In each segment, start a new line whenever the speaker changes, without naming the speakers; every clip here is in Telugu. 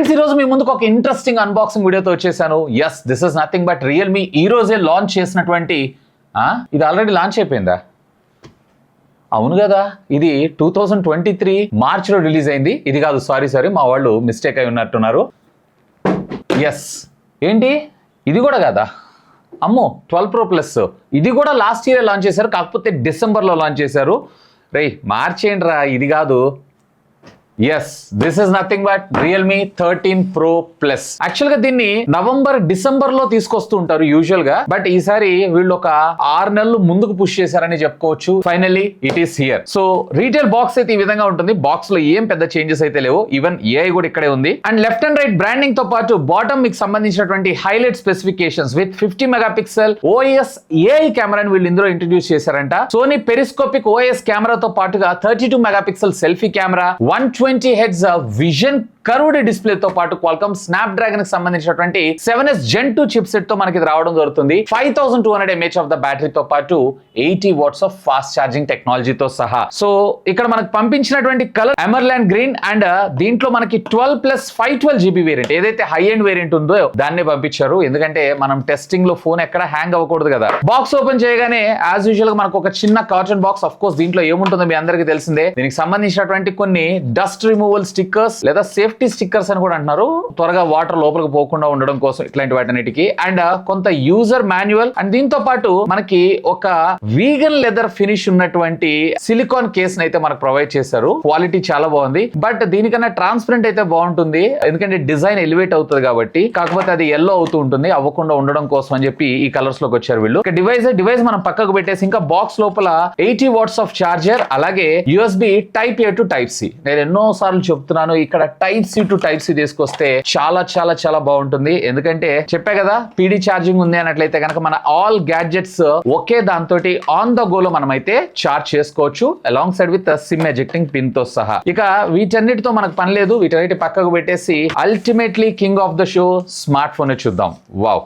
ఫ్రెండ్స్, ఈ రోజు మీ ముందుకు ఒక ఇంట్రెస్టింగ్ అన్బాక్సింగ్ వీడియోతో వచ్చేసాను. Yes, this is nothing but Realme ఈ రోజే లాంచ్ చేసినటువంటి ఇది ఆల్రెడీ లాంచ్ అయిపోయిందా? అవును కదా, ఇది 2023 మార్చ్లో రిలీజ్ అయింది. ఇది కాదు, సారీ మా వాళ్ళు మిస్టేక్ అయి ఉన్నట్టున్నారు. ఎస్, ఏంటి ఇది కూడా కదా? అమ్మో, 12 Pro Plus ఇది కూడా లాస్ట్ ఇయర్ లాంచ్ చేశారు, కాకపోతే డిసెంబర్లో లాంచ్ చేశారు. మార్చ్ ఏంట్రా, ఇది కాదు. Yes, this is nothing but Realme 13 Pro Plus. Actual గా దీన్ని నవంబర్ డిసెంబర్ లో తీసుకొస్తూ ఉంటారు యూజువల్ గా, బట్ ఈసారి వీళ్ళు ఒక 6 నెలలు ముందుకు పుష్ చేశారని చెప్పుకోవచ్చు. Finally it is here. So retail box అయితే ఈ విధంగా ఉంటుంది. బాక్స్ లో ఏం పెద్ద చేంజెస్ అయితే లేవు. ఈవెన్ ఏఐ కూడా ఇక్కడే ఉంది. And left and right branding తో పాటు బాటమ్ మీకు సంబంధించినటువంటి highlight specifications with 50 megapixel OIS AI కెమెరాని వీళ్ళు ఇందులో ఇంట్రడ్యూస్ చేశారంట. సోనీ పెరిస్కోపిక్ OIS కెమెరాతో పాటుగా 32 megapixel selfie camera, 120 Hz vision curved display తో పాటు క్వాల్కమ్ స్నాప్డ్రాగన్ కి సంబంధించినటువంటి 7S Gen 2 చిప్ సెట్ తో మనకి రావడం జరుగుతుంది. 5200 mAh ఆఫ్ ద బ్యాటరీ తో పాటు 80 watts ఆఫ్ ఫాస్ట్ ఛార్జింగ్ టెక్నాలజీతో సహా. సో ఇక్కడ మనకు పంపించినటువంటి కలర్ ఎమర్లాండ్ గ్రీన్ అండ్ దీంట్లో మనకి 12+ 512 GB వేరియంట్, ఏదైతే హై ఎండ్ వేరియంట్ ఉందో దాన్ని పంపించారు. ఎందుకంటే మనం టెస్టింగ్ లో ఫోన్ ఎక్కడ హ్యాంగ్ అవ్వకూడదు కదా. బాక్స్ ఓపెన్ చేయగానే యాజ్ యూజువల్ గా మనకు ఒక చిన్న కార్టన్ బాక్స్. ఆఫ్ కోర్స్ దీంట్లో ఏముంటుందో మీ అందరికీ తెలిసిందే. దీనికి సంబంధించినటువంటి కొన్ని డస్ట్ రిమూవల్ స్టిక్కర్స్ లేదా సేఫ్టీ స్టిక్కర్స్ అని కూడా అంటున్నారు, త్వరగా వాటర్ లోపలికి పోకుండా ఉండడం కోసం ఇట్లాంటి వాటన్నిటికి. అండ్ కొంత యూజర్ మాన్యువల్ అండ్ దీంతో పాటు మనకి ఒక వీగన్ లెదర్ ఫినిష్ ఉన్నటువంటి సిలికాన్ కేస్ అయితే మనకు ప్రొవైడ్ చేశారు. క్వాలిటీ చాలా బాగుంది, బట్ దీనికన్నా ట్రాన్స్పరెంట్ అయితే బాగుంటుంది, ఎందుకంటే డిజైన్ ఎలివేట్ అవుతుంది కాబట్టి. కాకపోతే అది ఎల్లో అవుతూ ఉంటుంది, అవ్వకుండా ఉండడం కోసం అని చెప్పి ఈ కలర్స్ లోకి వచ్చారు వీళ్ళు. డివైస్ మనం పక్కకు పెట్టేసి ఇంకా బాక్స్ లోపల 80 watts ఆఫ్ చార్జర్, అలాగే USB Type A to Type C. నేను ఎన్నో సార్లు చెప్తున్నాను, ఇక్కడ Type C to Type C తీసుకొస్తే చాలా చాలా చాలా బాగుంటుంది. ఎందుకంటే చెప్పా కదా, PD ఛార్జింగ్ ఉంది అన్నట్లయితే కనుక మన ఆల్ గ్యాడ్జెట్స్ ఒకే దాంతో ఆన్ ద గో లో మనం అయితే చార్జ్ చేసుకోవచ్చు, along side with SIM ejecting pin తో సహా. ఇక వీటన్నిటితో మనకు పని లేదు, వీటన్నిటి పక్కకు పెట్టేసి ultimately king of the show smart phone చూద్దాం. వావ్,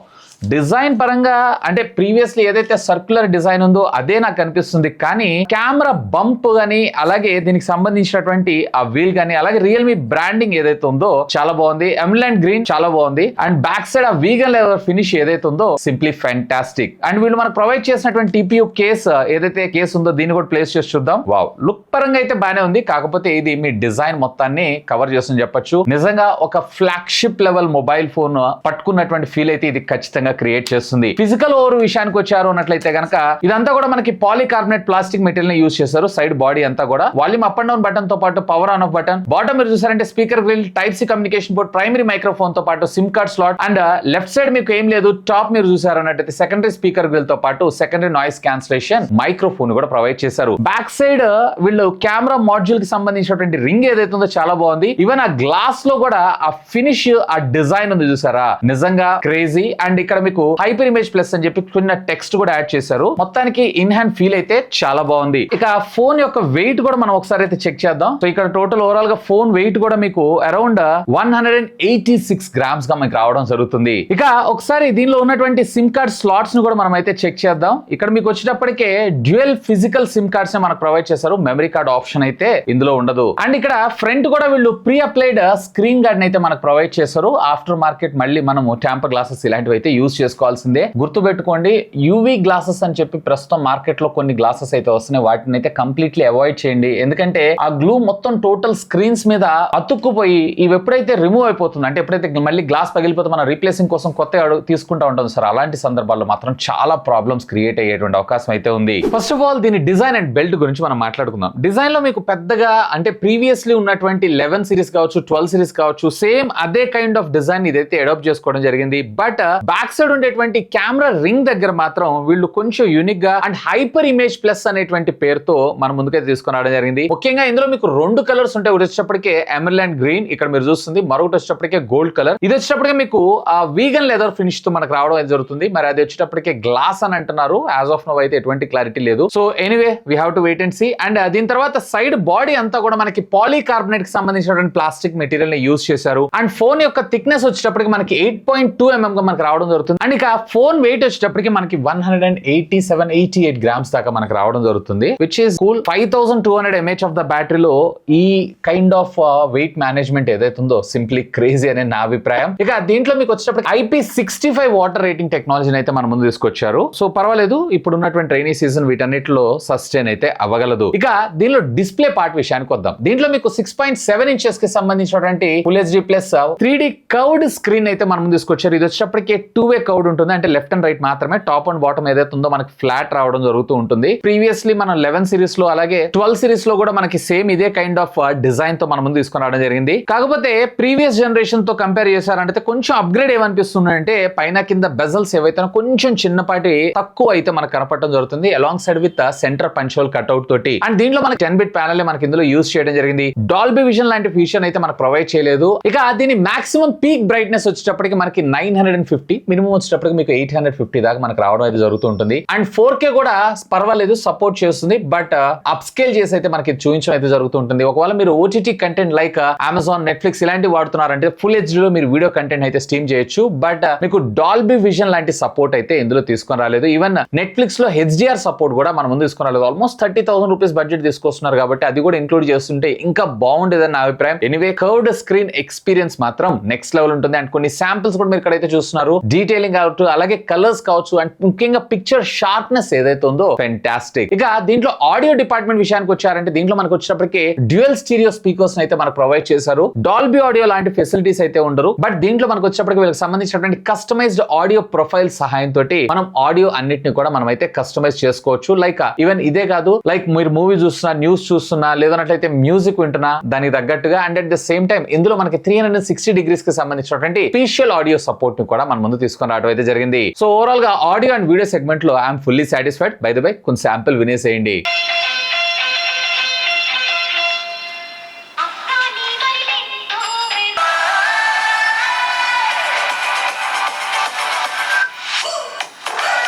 డిజైన్ పరంగా అంటే ప్రీవియస్లీ ఏదైతే సర్క్యులర్ డిజైన్ ఉందో అదే నాకు కనిపిస్తుంది, కానీ కెమెరా బంప్ గానీ, అలాగే దీనికి సంబంధించినటువంటి ఆ వీల్ గానీ, అలాగే రియల్మీ బ్రాండింగ్ ఏదైతే ఉందో చాలా బాగుంది. ఎమర్లాండ్ గ్రీన్ చాలా బాగుంది. అండ్ బ్యాక్ సైడ్ ఆ వీగన్ లెదర్ ఫినిష్ ఏదైతే ఉందో సింప్లీ ఫ్యాంటాస్టిక్. అండ్ వీళ్ళు మనకు ప్రొవైడ్ చేసినటువంటి TPU కేస్ ఏదైతే కేస్ ఉందో దీన్ని కూడా ప్లేస్ చేసి చూద్దాం. వావ్, లుక్ పరంగా అయితే బానే ఉంది, కాకపోతే ఇది మీ డిజైన్ మొత్తాన్ని కవర్ చేస్తుందని చెప్పొచ్చు. నిజంగా ఒక ఫ్లాగ్షిప్ లెవెల్ మొబైల్ ఫోన్ పట్టుకున్నటువంటి ఫీల్ అయితే ఇది ఖచ్చితంగా క్రియేట్ చేస్తుంది. ఫిజికల్ ఓవర్ విషయానికి వచ్చారు అన్నట్లయితే కనుక ఇదంతా కూడా మనకి పాలికార్బనేట్ ప్లాస్టిక్ మెటీరియల్ ని యూజ్ చేశారు. సైడ్ బాడీ అంతా కూడా volume up and down button తో పాటు power on off button, bottom మీరు చూసారంటే speaker grill, Type C communication port, primary microphone తో పాటు SIM card slot. And left side మీకు ఏం లేదు, టాప్ మీరు చూసారు అన్నట్లయితే సెకండరీ స్పీకర్ గ్రిల్ తో పాటు సెకండరీ నాయిస్ క్యాన్సిలేషన్ మైక్రోఫోన్ కూడా ప్రొవైడ్ చేశారు. బ్యాక్ సైడ్ వీళ్ళు కెమెరా మాడ్యూల్ కి సంబంధించినటువంటి రింగ్ ఏదైతే ఉందో చాలా బాగుంది. ఈవెన్ ఆ గ్లాస్ లో కూడా ఆ ఫినిష్, ఆ డిజైన్ ఉంది చూసారా, నిజంగా క్రేజీ. అండ్ ఇక్కడ మీకు హైపర్ ఇమేజ్ ప్లస్ అని చెప్పి చిన్న టెక్స్ట్ కూడా యాడ్ చేశారు. మొత్తానికి ఇన్ హ్యాండ్ ఫీల్ అయితే చాలా బాగుంది. ఇక ఫోన్ యొక్క వెయిట్ కూడా మనం ఒకసారి అయితే చెక్ చేద్దాం. సో ఇక్కడ టోటల్ ఓవరాల్ గా ఫోన్ వెయిట్ కూడా మీకు అరౌండ్ 186 grams గా మనకి రావడం జరుగుతుంది. ఇక ఒకసారి దీనిలో ఉన్నటువంటి సిమ్ కార్డ్ స్లాట్స్ ను కూడా మనం అయితే చెక్ చేద్దాం. ఇక్కడ మీకు వచ్చేటప్పటికే డ్యూయల్ ఫిజికల్ సిమ్ కార్డ్స్ మనకు ప్రొవైడ్ చేశారు, మెమరీ కార్డ్ ఆప్షన్ అయితే ఇందులో ఉండదు. అండ్ ఇక్కడ ఫ్రంట్ కూడా వీళ్ళు ప్రీ అప్లైడ్ స్క్రీన్ గార్డ్ అయితే మనకు ప్రొవైడ్ చేశారు. ఆఫ్టర్ మార్కెట్ మళ్ళీ మనము టెంపర్ గ్లాసెస్ ఇలాంటివి అయితే యూజ్ చేసుకోవాల్సిందే. గుర్తుపెట్టుకోండి, యూవీ గ్లాసెస్ అని చెప్పి ప్రస్తుతం మార్కెట్ లో కొన్ని గ్లాసెస్ అయితే వస్తున్నాయి, వాటిని అయితే కంప్లీట్లీ అవాయిడ్ చేయండి. ఎందుకంటే ఆ గ్లూ మొత్తం టోటల్ స్క్రీన్స్ మీద అతుక్కుపోయి ఇవి ఎప్పుడైతే రిమూవ్ అయిపోతుంది, అంటే ఎప్పుడైతే మళ్ళీ గ్లాస్ పగిలిపోతే మనం రీప్లేసింగ్ కోసం కొత్త తీసుకుంటా ఉంటాం సార్, అలాంటి సందర్భాల్లో మాత్రం చాలా ప్రాబ్లమ్స్ క్రియేట్ అయ్యేటువంటి అవకాశం అయితే ఉంది. ఫస్ట్ ఆఫ్ ఆల్ దీని డిజైన్ అండ్ బెల్ట్ గురించి మనం మాట్లాడుకుందాం. డిజైన్ లో మీకు పెద్దగా అంటే ప్రీవియస్లీ ఉన్నటువంటి 11 సిరీస్ కావచ్చు, 12 సిరీస్ కావచ్చు, సేమ్ అదే కైండ్ ఆఫ్ డిజైన్ ఇదైతే అడాప్ట్ చేసుకోవడం జరిగింది. బట్ బ్యాక్ సైడ్ ఉండేటువంటి కెమెరా రింగ్ దగ్గర మాత్రం వీళ్ళు కొంచెం యూనిక్ గా అండ్ హైపర్ ఇమేజ్ ప్లస్ అనేటువంటి పేరుతో మన ముందుకైతే తీసుకుని రావడం జరిగింది. ముఖ్యంగా ఇందులో మీకు 2 కలర్స్ ఉంటాయి. ఒకటి వచ్చేటప్పటికే ఎమర్లాండ్ గ్రీన్, ఇక్కడ మీరు చూస్తుంది, మరొకటి వచ్చేటప్పటికే గోల్డ్ కలర్. ఇది వచ్చేటప్పటికే మీకు ఆ వీగన్ లెదర్ ఫినిష్ తో మనకు రావడం అయితే జరుగుతుంది. మరి అది వచ్చేటప్పటికే గ్లాస్ అని అంటున్నారు. యాజ్ ఆఫ్ నౌ అయితే ఎటువంటి క్లారిటీ లేదు. So anyway we have to wait and see. And దీని తర్వాత సైడ్ బాడీ అంతా కూడా మనకి పాలికార్బనేట్ కి సంబంధించినటువంటి ప్లాస్టిక్ మెటీరియల్ ని యూజ్ చేశారు. అండ్ ఫోన్ యొక్క థిక్నెస్ వచ్చేటప్పటికి మనకి 8.2 mm గా మనకు రావడం జరుగుతుంది. జరుగుతుంది. అండ్ ఇక ఫోన్ వెయిట్ వచ్చేటప్పటికి మనకి 187-88 గ్రామ్స్ దాకా మనకు రావడం జరుగుతుంది, which is cool. 5200 mAh of the బ్యాటరీలో ఈ కైండ్ ఆఫ్ వెయిట్ మేనేజ్మెంట్ ఏదైతే ఉందో సింప్లీ క్రేజీ అనే నా అభిప్రాయం. ఇక దీంట్లో మీకు వచ్చేటప్పటికి IP65 వాటర్ రేటింగ్ టెక్నాలజీని అయితే మన ముందు తీసుకొచ్చారు. సో పర్వాలేదు, ఇప్పుడు ఉన్నటువంటి రైనీ సీజన్ వీటన్నిటిలో సస్టైన్ అయితే అవ్వగలదు. ఇక దీనిలో డిస్ప్లే పార్ట్ విషయానికి వద్దాం. దీంట్లో మీకు 6.7 inches కి సంబంధించినటువంటి Full HD plus 3D curved screen అయితే మనం ముందు తీసుకొచ్చారు. ఇది వచ్చేటప్పటికి 2-way కర్వ్డ్ ఉంటుంది, అంటే లెఫ్ట్ అండ్ రైట్ మాత్రమే. టాప్ అండ్ బాటమ్ ఏదైతే ఉందో మనకి ఫ్లాట్ రావడం జరుగుతూ ఉంటుంది. ప్రీవియస్లీ మనం 11 సిరీస్ లో అలాగే 12 సిరీస్ లో కూడా మనకి సేమ్ ఇదే కైండ్ ఆఫ్ డిజైన్ తో మనం ముందు తీసుకుని రావడం జరిగింది. కాకపోతే ప్రీవియస్ జనరేషన్ తో కంపేర్ చేశారంటే కొంచెం అప్గ్రేడ్ ఏమనిపిస్తుంది అంటే పైన కింద బెజల్స్ ఏవైతే కొంచెం చిన్నపాటి తక్కువ అయితే మనకు కనపడడం జరుగుతుంది, along side with centre punch whole cutout తోటి. అండ్ దీంట్లో మనకి 10-bit ప్యానెల్ మనకి ఇందులో యూజ్ చేయడం జరిగింది. డాల్బీ విజన్ లాంటి ఫీచర్ అయితే మనకు ప్రొవైడ్ చేయలేదు. ఇక దీని మాక్సిమం పీక్ బ్రైట్నెస్ వచ్చేటప్పటికి మనకి 950, మినిమం వచ్చేటప్పటికి మీకు 850 దాకా మనకు రావడం అయితే జరుగుతూ ఉంటుంది. అండ్ 4K కూడా పర్వాలేదు సపోర్ట్ చేస్తుంది, బట్ అప్ స్కేల్ చేసి అయితే మనకి చూపించడం అయితే జరుగుతూ ఉంటుంది. ఒకవేళ మీరు OTT content like Amazon, Netflix ఇలాంటివి వాడుతున్నారంటే ఫుల్ HD లో మీరు వీడియో కంటెంట్ అయితే స్ట్రీమ్ చేయొచ్చు, బట్ మీకు డాల్బీ విజన్ లాంటి సపోర్ట్ అయితే ఇందులో తీసుకొని రాలేదు. ఈవెన్ నెట్ఫ్లిక్స్ లో HDR సపోర్ట్ కూడా మనం ముందు తీసుకొని రాలేదు. ఆల్మోస్ట్ 30,000 రూపీస్ బడ్జెట్ తీసుకొస్తున్నారు కాబట్టి అది కూడా ఇంక్లూడ్ చేస్తుంటే ఇంకా బాగుండేదని నా అభిప్రాయం. ఎనీవే కర్వ్డ్ స్క్రీన్ ఎక్స్పీరియన్స్ మాత్రం నెక్స్ట్ లెవెల్ ఉంటుంది. అండ్ కొన్ని శాంపిల్స్ కూడా మీరు ఇక్కడైతే చూస్తున్నారు, డీటెయిలింగ్ కావచ్చు, అలాగే కలర్స్ కావచ్చు, అండ్ ముఖ్యంగా పిక్చర్ షార్ప్నెస్ ఏదైతే ఉందో ఫెంటాస్టిక్. ఇక దీంట్లో ఆడియో డిపార్ట్మెంట్ విషయానికి వచ్చారంటే దీంట్లో మనకు వచ్చేటప్పటికి డ్యూయల్ స్టీరియో స్పీకర్స్ అయితే మనకు ప్రొవైడ్ చేశారు. డాల్బీ ఆడియో లాంటి ఫెసిలిటీస్ అయితే ఉండరు, బట్ దీంట్లో మనకు వచ్చేటప్పటికి వీళ్ళకి సంబంధించినటువంటి కస్టమైజ్డ్ ఆడియో ప్రొఫైల్ సహాయంతో మనం ఆడియో అన్నిటిని కూడా మనం అయితే కస్టమైజ్ చేసుకోవచ్చు. లైక్ ఈవెన్ ఇదే కాదు, లైక్ మీరు మూవీ చూస్తున్నా, న్యూస్ చూస్తున్నా, లేదన్నట్లయితే మ్యూజిక్ వింటున్నా దానికి తగ్గట్టుగా, and at the same time ఇందులో మనకి 360 degrees కి సంబంధించినటువంటి స్పెషల్ ఆడియో సపోర్ట్ ని కూడా మన ముందు తీసుకొని రావడం అయితే జరిగింది. సో ఓవరాల్ గా ఆడియో అండ్ వీడియో సెగ్మెంట్ లో I'm fully satisfied. By the by కొంచెం శాంపిల్ వినేసేయండి.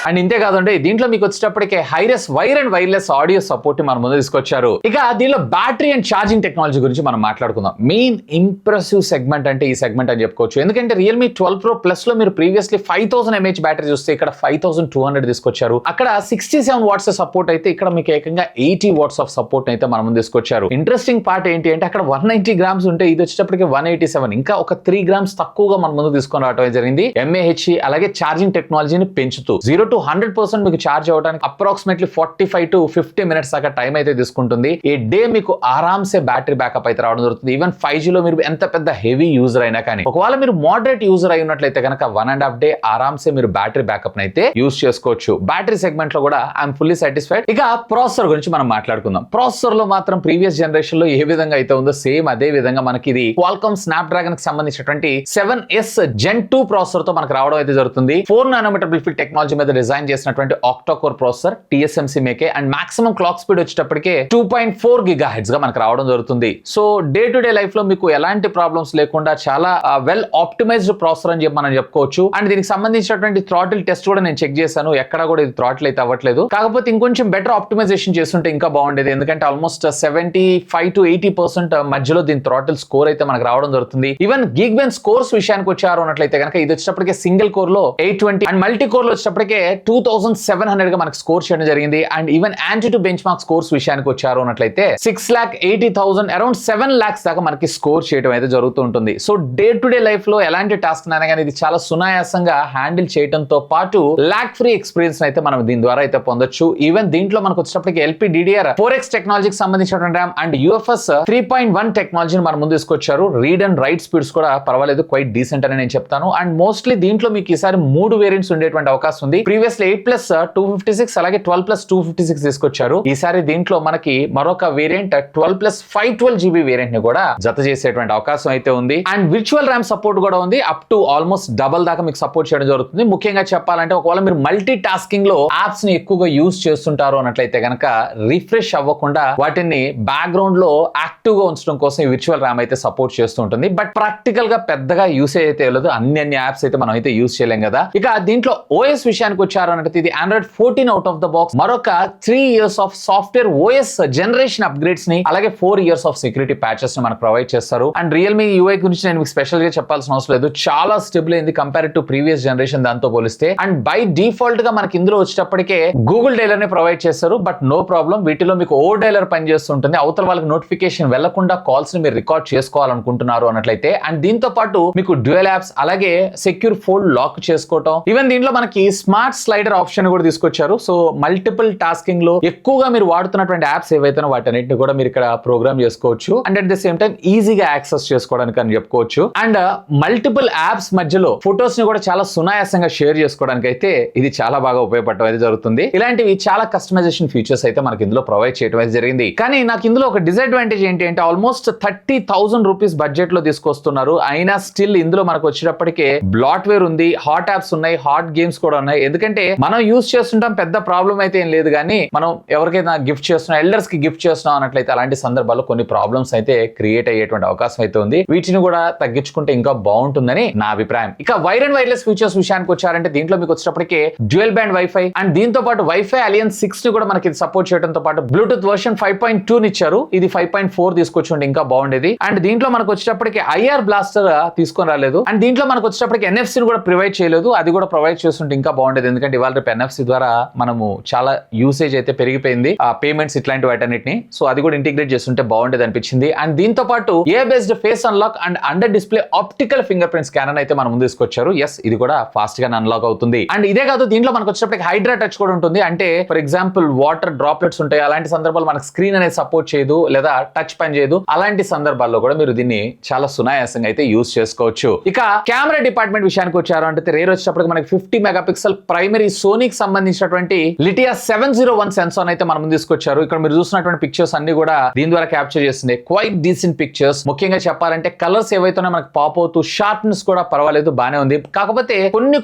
అండ్ ఇంతే కాదండి, దీంట్లో మీకు వచ్చేటప్పటికే hi res wire and wireless audio support మన ముందు తీసుకొచ్చారు. ఇక దీనిలో బ్యాటరీ అండ్ ఛార్జింగ్ టెక్నాలజీ గురించి మనం మాట్లాడుకుందాం. మెయిన్ ఇంప్రెసివ్ సెగ్మెంట్ అంటే ఈ సెగ్మెంట్ అని చెప్పుకోవచ్చు. ఎందుకంటే రియల్మీ 12 Pro Plus లో మీరు ప్రీవియస్లీ 5000 mAh బ్యాటరీ చూస్తే ఇక్కడ 5200 తీసుకొచ్చారు. అక్కడ 67 watts సపోర్ట్ అయితే ఇక్కడ మీకు ఏకంగా 80 watts ఆఫ్ సపోర్ట్ అయితే మన ముందు తీసుకొచ్చారు. ఇంట్రెస్టింగ్ పార్ట్ ఏంటి అంటే అక్కడ 190 grams ఉంటే ఇది వచ్చేటప్పటికి 187, ఇంకా ఒక 3 grams తక్కువగా మన ముందు తీసుకొని రావడం జరిగింది. MAHE అలాగే ఛార్జింగ్ టెక్నాలజీని పెంచుతూ 0 to 100% మీకు ఛార్జ్ అవ్వడానికి అప్రాక్సిమేట్లీ 45 to 50 minutes దాకా టైం అయితే తీసుకుంటుంది. ఏ డే మీకు ఆరామ్సే బ్యాటరీ బ్యాకప్ అయితే రావడం జరుగుతుంది. ఈవెన్ 5G లో మీరు ఎంత పెద్ద హెవీ యూజర్ అయినా కానీ, ఒకవేళ మీరు మోడరేట్ యూజర్ అయి ఉన్నట్లయితే కనుక 1.5 day ఆరామ్సే మీరు బ్యాటరీ బ్యాకప్ అయితే యూజ్ చేసుకోవచ్చు. బ్యాటరీ సెగ్మెంట్ లో కూడా ఐఎమ్ ఫుల్లీ సాటిస్ఫైడ్. ఇక ప్రాసెసర్ గురించి మనం మాట్లాడుకుందాం. ప్రాసెసర్ లో మాత్రం ప్రీవియస్ జనరేషన్ లో ఏ విధంగా అయితే ఉందో సేమ్ అదే విధంగా మనకి ఇది Qualcomm Snapdragon కి సంబంధించినటువంటి 7S Gen 2 ప్రాసెసర్ తో మనకు రావడం అయితే జరుగుతుంది. 4 nanometer BlueField టెక్నాలజీ మీద డిజైన్ చేసినటువంటి octa core processor, TSMC make, and maximum clock speed వచ్చేటప్పటికే 2.4 GHz గా మనకు రావడం జరుగుతుంది. So day to day life లో మీకు ఎలాంటి ప్రాబ్లమ్స్ లేకుండా చాలా వెల్ ఆప్టిమైజ్డ్ ప్రాసెసర్ అని చెప్పి మనం చెప్పుకోవచ్చు. అండ్ దీనికి సంబంధించినటువంటి థ్రాటిల్ టెస్ట్ కూడా నేను చెక్ చేశాను, ఎక్కడ కూడా ఇది థ్రాటిల్ అయితే అవ్వట్లేదు. కాకపోతే ఇంకొంచెం బెటర్ ఆప్టిమైజేషన్ చేస్తుంటే ఇంకా బాగుండేది, ఎందుకంటే ఆల్మోస్ట్ 75 to 80% మధ్యలో దీని థ్రాటిల్ స్కోర్ అయితే మనకు రావడం జరుగుతుంది. ఈవెన్ గీక్బెంచ్ స్కోర్స్ విషయానికి వచ్చారు అన్నట్లయితే కనుక ఇది వచ్చేటప్పటికే సింగిల్ కోర్ లో 820 అండ్ మల్టీ కోర్ లో వచ్చేటప్పటికే 2700 గా మనకు స్కోర్ చేయడం జరిగింది. And even anti bench mark scores విషయానికి వచ్చారు అన్నట్లయితే 6,80,000 అరౌండ్ 7 lakhs దాకా మనకి స్కోర్ చేయడం అయితే జరుగుతూ ఉంటుంది. So day to day life లో ఎలాంటి టాస్క్ అయినా కానీ ఇది చాలా సునాయాసంగా హ్యాండిల్ చేయడంతో పాటు లాగ్ ఫ్రీ ఎక్స్పీరియన్స్ అయితే మనం దీని ద్వారా అయితే పొందొచ్చు. ఈవెన్ దీంట్లో మనకు వచ్చేటప్పటికి LPDDR4X టెక్నాలజీకి సంబంధించినటువంటి RAM అండ్ UFS 3.1 టెక్నాలజీని మనం ముందు తీసుకొచ్చారు. రీడ్ అండ్ రైట్ స్పీడ్స్ కూడా పర్వాలేదు, క్వైట్ డీసెంట్ అని నేను చెప్తాను. అండ్ మోస్ట్లీ దీంట్లో మీకు ఈసారి 3 వేరియంట్స్ ఉండేటువంటి అవకాశం ఉంది. ప్రీవియస్లీ 8+ 256 అలాగే 12+ 256 తీసుకొచ్చారు. ఈసారి దీంట్లో మనకి మరొక వేరియంట్ 12+ 512GB వేరియంట్ ని కూడా జత చేసేటువంటి అవకాశం అయితే ఉంది. అండ్ విర్చువల్ ర్యామ్ సపోర్ట్ కూడా ఉంది, అప్ టు ఆల్మోస్ట్ డబల్ దాకా మీకు సపోర్ట్ చేయడం జరుగుతుంది. ముఖ్యంగా చెప్పాలంటే ఒకవేళ మీరు మల్టీ టాస్కింగ్ లో యాప్స్ ని ఎక్కువగా యూజ్ చేస్తుంటారు అన్నట్లయితే కనుక రిఫ్రెష్ అవ్వకుండా వాటిని బ్యాక్గ్రౌండ్ లో యాక్టివ్ గా ఉంచడం కోసం ఈ విర్చువల్ ర్యామ్ అయితే సపోర్ట్ చేస్తూ ఉంటుంది. బట్ ప్రాక్టికల్ గా పెద్దగా యూసేజ్ అయితే లేదు, అన్ని యాప్స్ అయితే మనం అయితే యూజ్ చేయలేం కదా. ఇక దీంట్లో OS విషయానికి తీసుకొచ్చారు అంటే ఇది Android 14 out of the box, మరొక 3 years of software OS generation upgrades ని, అలాగే 4 years ఆఫ్ సెక్యూరిటీ ప్యాచెస్ ని మనకు ప్రొవైడ్ చేస్తారు. అండ్ రియల్మీ UI గురించి నేను మీకు స్పెషల్ గా చెప్పాల్సిన అవసరం లేదు, చాలా స్టేబుల్ అయింది కంపేర్ టు ప్రీవియస్ జనరేషన్ దాంతో పోలిస్తే. అండ్ బై డిఫాల్ట్ గా మనకి ఇందులో వచ్చేటప్పటికే గూగుల్ డైలర్ ని ప్రొవైడ్ చేస్తారు. బట్ నో ప్రాబ్లం, వీటిలో మీకు ఓ డైలర్ పనిచేస్తుంటుంది. అవతల వాళ్ళకి నోటిఫికేషన్ వెళ్లకుండా కాల్స్ ని మీరు రికార్డ్ చేసుకోవాలనుకుంటున్నారు అన్నట్లయితే. అండ్ దీంతో పాటు మీకు డ్యూయల్ యాప్స్, అలాగే సెక్యూర్ ఫోల్డ్ లాక్ చేసుకోవటం, ఈవెన్ దీంట్లో మనకి స్మార్ట్ స్లైడర్ ఆప్షన్ కూడా తీసుకొచ్చారు. సో మల్టిపుల్ టాస్కింగ్ లో ఎక్కువగా మీరు వాడుతున్నటువంటి యాప్స్ ఏవైతే వాటన్నిటిని కూడా మీరు ఇక్కడ ప్రోగ్రామ్ చేసుకోవచ్చు. And at the same time ఈజీగా యాక్సెస్ చేసుకోవడానికి అని చెప్పుకోవచ్చు. అండ్ మల్టిపుల్ యాప్స్ మధ్యలో ఫొటోస్ ని కూడా చాలా సునాయాసంగా షేర్ చేసుకోవడానికి అయితే ఇది చాలా బాగా ఉపయోగపడటం అయితే జరుగుతుంది. ఇలాంటివి చాలా కస్టమైజేషన్ ఫీచర్స్ అయితే మనకి ఇందులో ప్రొవైడ్ చేయడం అయితే జరిగింది. కానీ నాకు ఇందులో ఒక డిసడ్వాంటేజ్ ఏంటి అంటే ఆల్మోస్ట్ 30,000 రూపీస్ బడ్జెట్ లో తీసుకొస్తున్నారు. అయినా స్టిల్ ఇందులో మనకు వచ్చేటప్పటికే బ్లాట్వేర్ ఉంది, హాట్ యాప్స్ ఉన్నాయి, హాట్ గేమ్స్ కూడా ఉన్నాయి. ఎందుకంటే మనం యూజ్ చేస్తుంటాం, పెద్ద ప్రాబ్లం అయితే ఏం లేదు. కానీ మనం ఎవరికైనా గిఫ్ట్ చేస్తున్నాం, ఎల్డర్స్ కి గిఫ్ట్ చేస్తున్నాం అన్నట్లయితే అలాంటి సందర్భాల్లో కొన్ని ప్రాబ్లమ్స్ అయితే క్రియేట్ అయ్యేటువంటి అవకాశం అయితే ఉంది. వీటిని కూడా తగ్గించుకుంటే ఇంకా బాగుంటుందని నా అభిప్రాయం. ఇక వైర్ అండ్ వైర్లెస్ ఫీచర్స్ విషయానికి వచ్చారంటే దీంట్లో మీకు వచ్చేటప్పటికే డ్యూయల్ బ్యాండ్ వైఫై అండ్ దీంతో పాటు వైఫై అలియన్స్ 6 ని కూడా మనకి సపోర్ట్ చేయడంతో పాటు బ్లూటూత్ వర్షన్ 5.2 ని ఇచ్చారు. ఇది 5.4 తీసుకొచ్చి ఇంకా బాగుండేది. అండ్ దీంట్లో మనకు వచ్చేటప్పటికి IR బ్లాస్టర్ తీసుకొని రాలేదు. అండ్ దీంట్లో మనకు వచ్చేటప్పటికి NFC ని కూడా ప్రొవైడ్ చేయలేదు. అది కూడా ప్రొవైడ్ చేస్తుంటే ఇంకా బాగుండేది. ఎందుకంటే ఇవాళ రేపు NFC ద్వారా మనము చాలా యూసేజ్ అయితే పెరిగిపోయింది, ఆ పేమెంట్స్ ఇట్లాంటి వాటన్నిటిని. సో అది కూడా ఇంటిగ్రేట్ చేస్తుంటే బాగుండేది అనిపించింది. అండ్ దీంతో పాటు A based face unlock and under display optical fingerprint scanner అయితే మనం ముందు తీసుకొచ్చారు. ఎస్, ఇది కూడా ఫాస్ట్ గా అన్లాక్ అవుతుంది. అండ్ ఇదే కాదు, దీంట్లో మనకు వచ్చేటప్పటికి హైడ్రా టచ్ కూడా ఉంటుంది. అంటే ఫర్ ఎగ్జాంపుల్ వాటర్ డ్రాప్లెట్స్ ఉంటాయి, అలాంటి సందర్భాలు మనకు స్క్రీన్ అనేది సపోర్ట్ చేయదు లేదా టచ్ పని చేయదు. అలాంటి సందర్భాల్లో కూడా మీరు దీన్ని చాలా సునాయాసంగా అయితే యూజ్ చేసుకోవచ్చు. ఇక కెమెరా డిపార్ట్మెంట్ విషయానికి వచ్చారు అంటే రేర్ వచ్చేటప్పటికి మనకి 50 మెగాపిక్సెల్ ప్రైమరీ సోనీకి సంబంధించినటువంటి లిటియా 701 సెన్సార్ అయితే మనం తీసుకొచ్చారు. ఇక్కడ మీరు చూసినటువంటి పిక్చర్స్ అన్ని కూడా దీని ద్వారా క్యాప్చర్ చేస్తుంది. Quite decent pictures. ముఖ్యంగా చెప్పాలంటే కలర్స్ ఏవైతే మనకు పాప్ అవుతూ షార్ప్నెస్ కూడా పర్వాలేదు, బానే ఉంది. కాకపోతే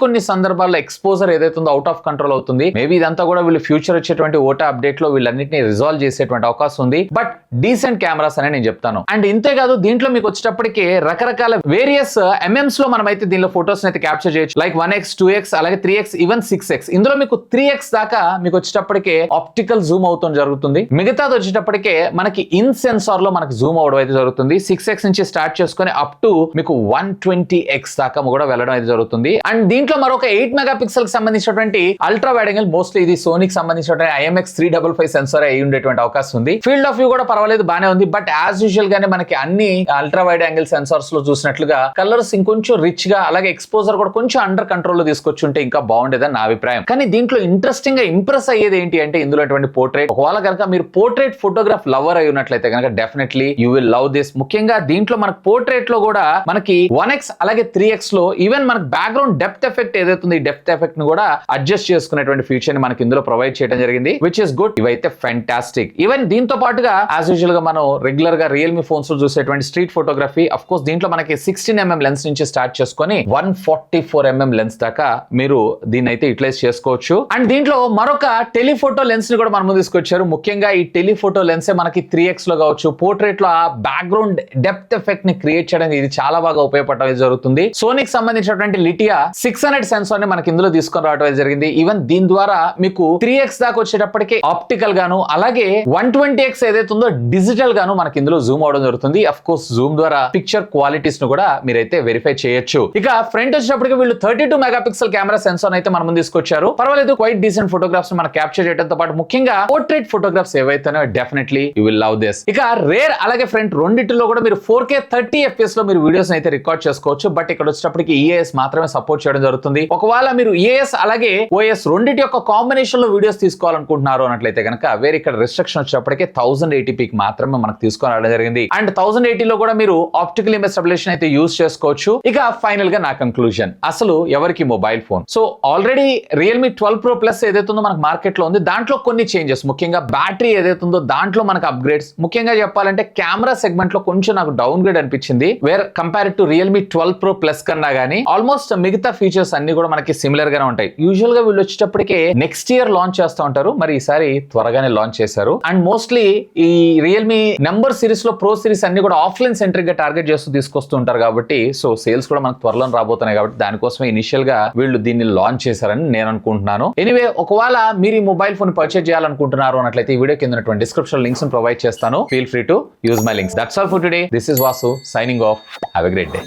కొన్ని సందర్భాల్లో ఎక్స్పోజర్ ఏదైతే ఉందో అవుట్ ఆఫ్ కంట్రోల్ అవుతుంది. మేబీ ఇదంతా కూడా వీళ్ళు ఫ్యూచర్ వచ్చేటువంటి ఓటా అప్డేట్ లో వీళ్ళన్నింటినీ రిజాల్వ్ చేసేటువంటి అవకాశం ఉంది. బట్ డీసెంట్ కెమెరాస్ అని నేను చెప్తాను. అండ్ ఇంతేకాదు, దీంట్లో మీకు వచ్చేటప్పటికి రకరకాల వేరియస్ ఎంఎంస్ లో మనం అయితే దీనిలో ఫోటోస్ అయితే క్యాప్చర్ చేయొచ్చు. లైక్ 1x 2x అలాగే 3x ఈవెన్ 6x. ఇందులో మీకు 3x దాకా మీకు వచ్చేటప్పటికే ఆప్టికల్ జూమ్ అవుతుంది జరుగుతుంది. మిగతాది వచ్చేటప్పటికే మనకి ఇన్ సెన్సార్ లో మనకి జూమ్ అవడం అయితే జరుగుతుంది. 6x నుంచి స్టార్ట్ చేసుకుని అప్ టు మీకు 120x దాకా కూడా వెళ్ళడం అయితే జరుగుతుంది. అండ్ దీంట్లో మరొక 8 మెగాపిక్సెల్ కి సంబంధించినటువంటి అల్ట్రా వైడ్ యాంగిల్, మోస్ట్లీ ఇది సోనీకి సంబంధించినటువంటి IMX 355 సెన్సార్ అయి ఉండేటువంటి అవకాశం ఉంది. ఫీల్డ్ ఆఫ్ వ్యూ కూడా పర్వాలేదు, బానే ఉంది. బట్ యాజ్ యూజువల్ గానే మనకి అన్ని అల్ట్రా వైడ్ యాంగిల్ సెన్సార్స్ లో చూసినట్లుగా కలర్స్ ఇంకొంచెం రిచ్ గా, అలాగే ఎక్స్పోజర్ కూడా కొంచెం అండర్ కంట్రోల్ లో తీసుకొచ్చుంటే ఇంకా బాగుండేదని నా అభిప్రాయం. కానీ దీంట్లో ఇంట్రెస్టింగ్ గా ఇంప్రెస్ అయ్యేది ఏంటి అంటే ఇందులో పోర్ట్రేట్. ఒకవేళ కనుక మీరు పోర్ట్రేట్ ఫోటోగ్రాఫ్ లవర్ అయి ఉన్నట్లయితే కనుక definitely you will love this. ముఖ్యంగా దీంట్లో మనకు పోర్ట్రేట్ లో కూడా మనకి 1x అలాగే 3x లో ఈవెన్ మనకి బ్యాక్గ్రౌండ్ డెప్త్ ఎఫెక్ట్ ఏదైతుంది, ఈ డెప్త్ ఎఫెక్ట్ ని కూడా అడ్జస్ట్ చేసుకునేటువంటి ఫీచర్ ని మనకి ఇందులో ప్రొవైడ్ చేయడం జరిగింది, విచ్ ఇస్ గుడ్. ఇవైతే ఫ్యాంటాస్టిక్. ఈవెన్ దీంతో పాటుగా యాజ్ యూజువల్ గా మనం రెగ్యులర్ గా రియల్మీ ఫోన్స్ లో చూసేటువంటి స్ట్రీట్ ఫోటోగ్రఫీ, అఫ్ కోర్స్ దీంట్లో మనకి 16mm లెన్స్ నుంచి స్టార్ట్ చేసుకొని 144mm లెన్స్ దాకా మీరు దీన్ని అయితే యూటిలైజ్ చేసుకోవచ్చు. అండ్ దీంట్లో మరొక టెలిఫోటో లెన్స్ ని కూడా మనం తీసుకొచ్చారు. ముఖ్యంగా ఈ టెలిఫోటో లెన్స్ మనకి 3x లో కావచ్చు, పోర్ట్రేట్ లో ఆ బ్యాక్గ్రౌండ్ డెప్త్ ఎఫెక్ట్ ని క్రియేట్ చేయడానికి ఇది చాలా బాగా ఉపయోగపడడం జరుగుతుంది. సోనీకి సంబంధించినటువంటి లిటియా 600 సెన్సార్ ని మనకి ఇందులో తీసుకొని రావడం జరిగింది. ఈవెన్ దీని ద్వారా మీకు 3x దాకా వచ్చేటప్పటికి ఆప్టికల్ గాను, అలాగే 120x ఏదైతే ఉందో డిజిటల్ గాను మనకి ఇందులో జూమ్ అవడం జరుగుతుంది. అఫ్ కోర్స్ జూమ్ ద్వారా పిక్చర్ క్వాలిటీస్ ను కూడా మీరైతే వెరిఫై చేయొచ్చు. ఇక ఫ్రంట్ వచ్చేటప్పటికి వీళ్ళు 32 మెగాపిక్సెల్ కెమెరా సెన్సార్ అయితే మనం తీసుకొచ్చారు. పర్వాలేదు, క్వైట్ డీసెంట్ ఫోటోగ్రాఫ్స్ మనం క్యాప్చర్ చేయడంతో పాటు ముఖ్యంగా పోర్ట్రేట్ ఫోటోగ్రాఫ్స్ ఏవైతేనో definitely you will love this. ఇక రేర్ అలాగే ఫ్రంట్ రెండిటిలో కూడా మీరు 4K 30 FPS లో మీరు వీడియోస్ అయితే రికార్డ్ చేసుకోవచ్చు. బట్ ఇక్కడ వచ్చేటప్పటికి EAS మాత్రమే సపోర్ట్ చేయడం జరుగుతుంది. ఒకవేళ మీరు EAS అలాగే OS రెండింటి యొక్క కాంబినేషన్ లో వీడియోస్ తీసుకోవాలనుకుంటున్నారు అన్నట్లయితే కనుక వేరే ఇక్కడ రిస్ట్రిక్షన్ వచ్చేటప్పటికి 1080p మాత్రమే మనకు తీసుకొని రావడం జరిగింది. అండ్ 1080 లో కూడా మీరు ఆప్టికల్ ఇమేజ్ స్టెబిలైజేషన్ అయితే యూజ్ చేసుకోవచ్చు. ఇక ఫైనల్ గా నా కంక్లూజన్, అసలు ఎవరికి mobile phone. So already Realme 12 Pro Plus ఏదైతే ఉందో మనకు మార్కెట్ లో ఉంది, దాంట్లో కొన్ని చేంజెస్, ముఖ్యంగా బ్యాటరీ ఏదైతే ఉందో దాంట్లో మనకు అప్గ్రేడ్స్, ముఖ్యంగా చెప్పాలంటే కెమెరా సెగ్మెంట్ లో కొంచెం నాకు డౌన్ గ్రేడ్ అనిపించింది. Where compare to Realme 12 Pro Plus కన్నా గానీ ఆల్మోస్ట్ మిగతా ఫీచర్స్ అన్ని కూడా మనకి సిమిలర్ గానే ఉంటాయి. యూజువల్ గా వీళ్ళు వచ్చేటప్పటికే నెక్స్ట్ ఇయర్ లాంచ్ చేస్తూ ఉంటారు, మరి ఈసారి త్వరగానే లాంచ్ చేశారు. అండ్ మోస్ట్లీ ఈ రియల్మీ నెంబర్ సిరీస్ లో ప్రో సిరీస్ అన్ని కూడా ఆఫ్లైన్ సెంట్రిక్ గా టార్గెట్ చేస్తూ తీసుకొస్తూ ఉంటారు కాబట్టి సో సేల్స్ కూడా మనకు త్వరలో రాబోతున్నాయి కాబట్టి దానికోసమే ఇనిషియల్ గా వీళ్ళు దీన్ని లాంచ్ చేశారని చేస్తారని నేను అనుకుంటున్నాను. ఎనీవే, ఒకవేళ మీరు ఈ మొబైల్ ఫోన్ పర్చేజ్ చేయాలనుకుంటున్నారు అన్నట్లయితే ఈ వీడియో కింద డిస్క్రిప్షన్ లింక్స్ ప్రొవైడ్ చేస్తాను. Feel free to use my links. That's all for today. This is Vasu signing off. Have a great day.